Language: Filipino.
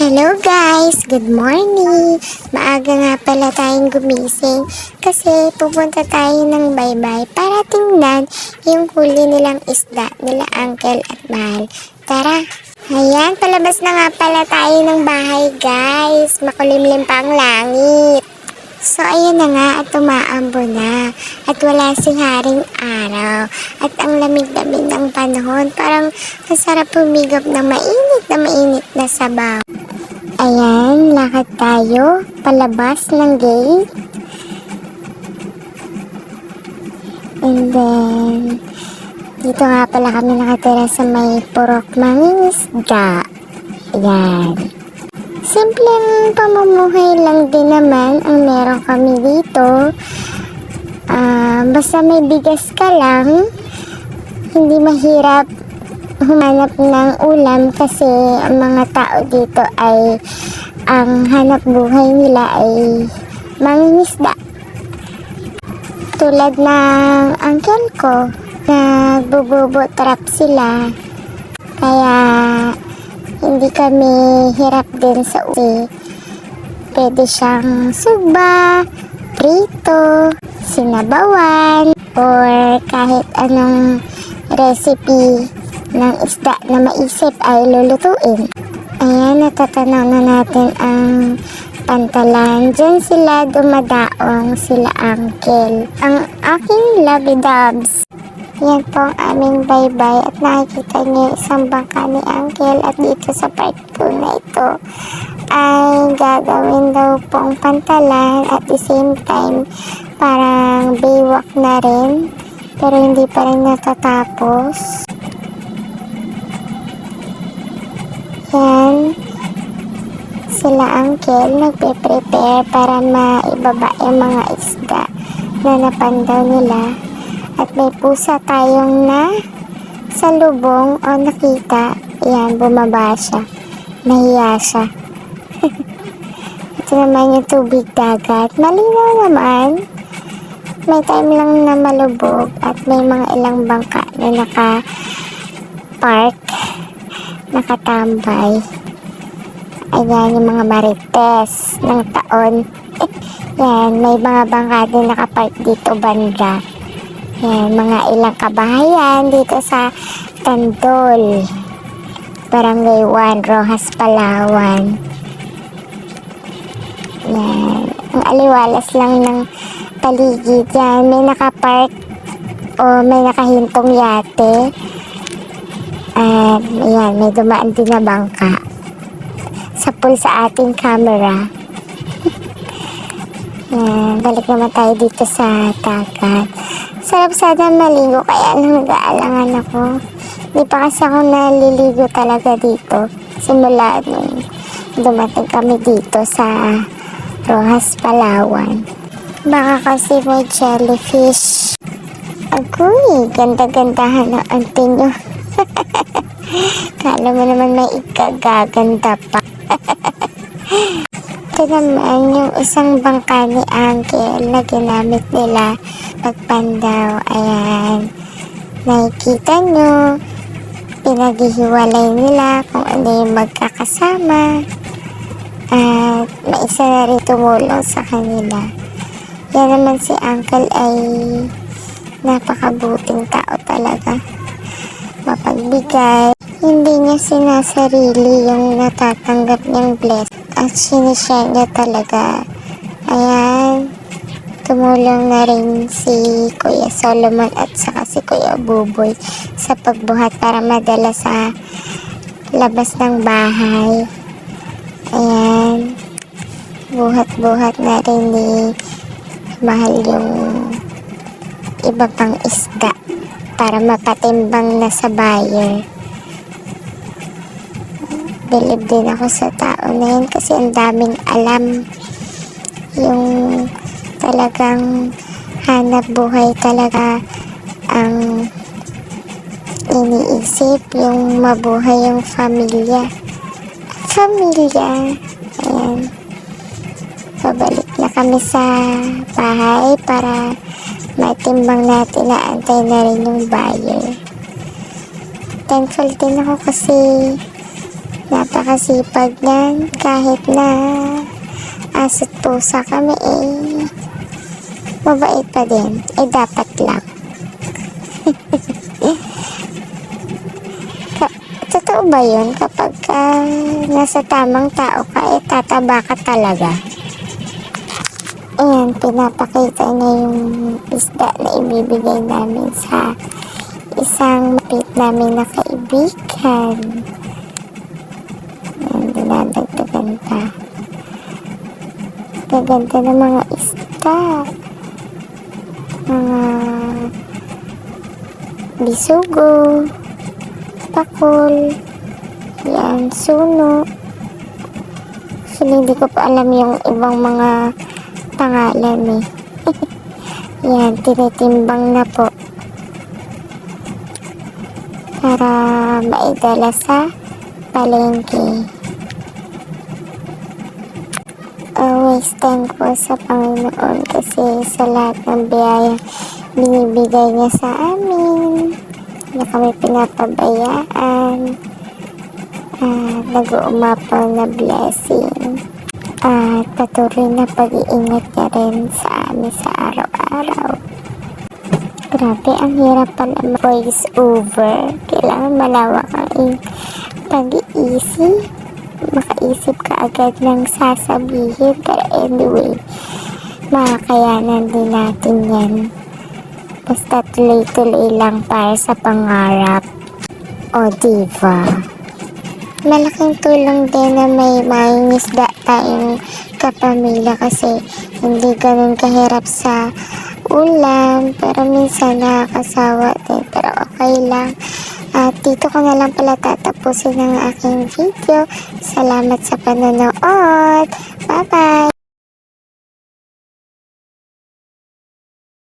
Hello guys! Good morning! Maaga nga pala tayong gumising kasi pupunta tayo ng baybay para tingnan yung huli nilang isda nila Uncle at Mahal. Tara! Ayan, palabas na nga pala tayo ng bahay guys. Makulimlim pa ang langit. So ayun na nga at umaambo na at wala si haring araw at ang lamig-lamig ng panahon, parang masarap pumigop ng mainit na sabaw. Ayan, lakad tayo palabas ng gate. And then, dito nga pala kami nakatira sa may purok mangingisda. Ayan. Simpleng pamumuhay lang din naman ang meron kami dito. Basta may bigas ka lang, hindi mahirap humanap ng ulam kasi ang mga tao dito ay ang hanap buhay nila ay mangingisda. Tulad ng uncle ko, nagbububo trap sila. Kaya hindi kami hirap din sa uli. Pwede siyang sugba, prito, sinabawan, or kahit anong recipe ng isda na maisip ay lulutuin. Ayan, natatanaw na natin ang pantalan. Diyan sila dumadaong, sila uncle. Ang aking lovey dubs. Yan po ang aming baybay at nakikita niyo isang bangka ni uncle at dito sa part 2 na ito ay gagawin daw pong pantalan at the same time parang baywalk na rin pero hindi pa rin natatapos. Yan, sila uncle nagpe-prepare para maibaba yung mga isda na napandaw nila. At may pusa tayong na sa lubong o nakita. Yan, bumaba siya. Nahiya siya. Ito naman yung tubig dagat. Malinaw naman. May time lang na malubog at may mga ilang bangka na naka-park, nakatambay. Ayan yung mga marites ng taon. Yan, may mga bangka din naka-park dito banda. Yan, mga ilang kabahayan dito sa Tandol, Barangay 1, Rojas, Palawan. Yan, ang aliwalas lang ng paligid. Yan, may nakapark o may nakahintong yate. At yan, may dumaan din na bangka. Sa pool sa ating camera. Yan, balik naman tayo dito sa dagat. Sarap sana maligo kaya lang nag-aalangan ako. Hindi pa kasi ako naliligo talaga dito. Simula nung dumating kami dito sa Rojas, Palawan. Baka kasi may jellyfish. Agoy, ganda-gandahan ang ante nyo. Kala mo naman may ikagaganda pa. Ito naman yung isang bangka ni uncle na ginamit nila pagpandaw. Ayan, nakikita nyo, pinaghihiwalay nila kung ano yung magkakasama at may isa na rin tumulong sa kanila. Yan naman si uncle ay napakabuting tao talaga, mapagbigay. Hindi niya sinasarili yung natatanggap niyang bless at sinishare niya talaga. Ayan, tumulong na rin si Kuya Solomon at saka si Kuya Buboy sa pagbuhat para madala sa labas ng bahay. Ayan, buhat-buhat na rin ni Mahal yung iba pang isda para mapatimbang na sa buyer. Bilib din ako sa tao na yun kasi ang daming alam. Yung talagang hanap buhay talaga ang iniisip, yung mabuhay yung pamilya. Ayan, pabalik na kami sa bahay para matimbang natin na antay na rin yung buyer. Thankful din ako kasi Napakasipag yan. Kahit na aso't pusa kami mabait pa din. Dapat lang. Totoo ba yun? Kapag nasa tamang tao ka, tataba ka talaga. Ayan, pinapakita na yung isda na ibibigay namin sa isang mapit namin na kaibigan. Ayan, dinadagdagan pa. Gaganda ng mga isda. Mga bisugo, pakol, yan, suno. Actually, hindi ko pa alam yung ibang mga pangalan Yan, tinitimbang na po para maidala sa palengke. Always thankful sa Panginoon kasi sa lahat ng biyaya binibigay niya sa amin. Na kami pinapabayaan. Nag-uumapaw na blessing. At patuloy na pag-iingat niya rin sa amin sa araw-araw. Grabe, ang hirap pala voice over. Kailangan malawak ang pag-iisip. Makaisip ka agad ng sasabihin. Pero anyway, makakayanan din natin yan. Basta tuloy-tuloy lang para sa pangarap. O, diba? Malaking tulong din na may isda tayong kapamilya kasi hindi ganun kahirap sa ulam. Pero minsan nakakasawa din. Pero okay lang. At dito ko na lang pala tatapusin ang aking video. Salamat sa panonood.